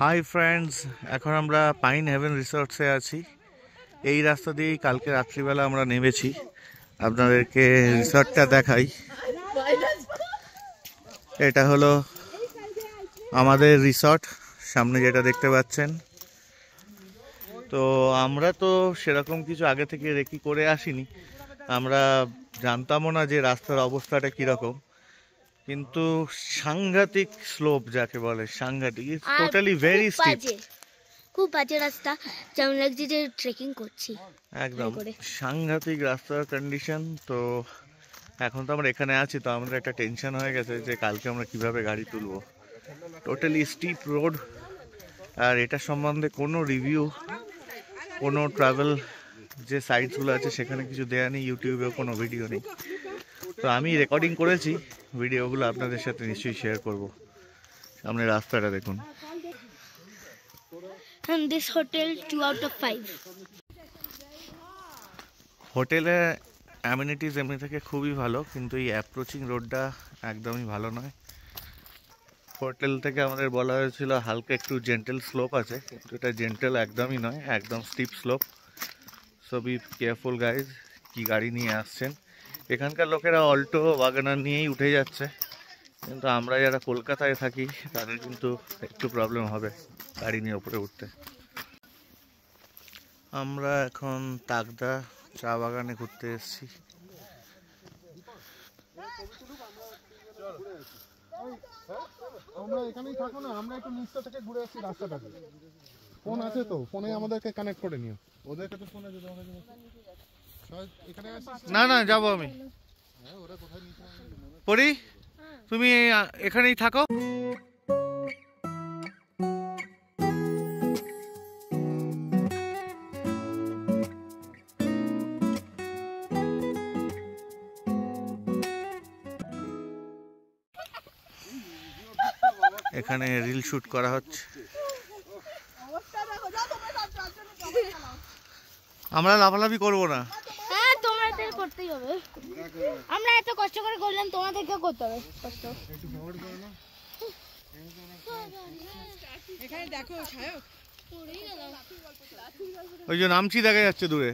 Hi friends, এখন আমরা pine haven রিসর্টসে আছি। এই রাস্তা দিয়েই কালকে রাত্রিবেলা আমরা নেমেছি। আপনাদেরকে রিসর্টটা দেখাই। এটা হলো আমাদের রিসর্ট, সামনে যেটা দেখতে পাচ্ছেন। তো আমরা তো সেরকম কিছু আগে থেকে রেকি করে আসিনি, আমরা জানতামও না যে রাস্তার অবস্থাটা কীরকম। কিন্তু সাংঘাতিক স্লোপ যাকে বলে, সাংঘাতিক, ইটস টোটালি ভেরি স্টিপ, খুব বাজে রাস্তা, যেমন লাগছে যে ট্রেকিং করছি। একদম সাংঘাতিক রাস্তার কন্ডিশন। তো এখন তো আমরা এখানে আছি, তো আমাদের একটা টেনশন হয়ে গেছে যে কালকে আমরা কিভাবে গাড়ি তুলবো। টোটালি স্টিপ রোড, আর এটা সম্বন্ধে কোনো রিভিউ, কোনো ট্রাভেল যে সাইটসগুলো আছে সেখানে কিছু দেয়া নেই, ইউটিউবেও কোনো ভিডিও নেই। তো আমি রেকর্ডিং করেছি, ভিডিওগুলো আপনাদের সাথে নিশ্চয়ই শেয়ার করব। সামনে রাস্তাটা দেখুন। And this hotel 2 out of 5. হোটেলে অ্যামিনিটিস এমনি থেকে খুবই ভালো, কিন্তু এই অ্যাপ্রোচিং রোডটা একদমই ভালো নয়। হোটেল থেকে আমাদের বলা হয়েছিল হালকা একটু জেন্টেল স্লোপ আছে, কিন্তু এটা জেন্টেল একদমই নয়, একদম steep slope. So be careful guys, কি গাড়ি নিয়ে আসছেন। এখানকার লোকেরা অল্টো ওয়াগনার নিয়েই উঠে যাচ্ছে, কিন্তু আমরা যারা কলকাতায় থাকি তাদের কিন্তু একটু প্রবলেম হবে গাড়ি নিয়ে উপরে উঠতে। আমরা এখন তাকদা চা বাগানে ঘুরতে এসেছি। আমরা এখানেই থাকো না, আমরা একটু নিচটা থেকে ঘুরে আসছি রাস্তাটাতে। ফোন আছে তো, ফোনে আমাদেরকে কানেক্ট করে নিও। ওদেরকে তো ফোনে যদি আমাকে এখানে আসিস না না যাবো আমি। ওরা কোথায় নিচে পরি, তুমি এখানেই থাকো। এখানে রিল শুট করা হচ্ছে। আমরা লাফালাফি করবো না। হ্যাঁ, তোমাদের করতেই হবে। আমরা এত কষ্ট করে করলাম, তোমাদেরকে করতে হবে কষ্ট। ওই যে নামছি দেখা যাচ্ছে দূরে।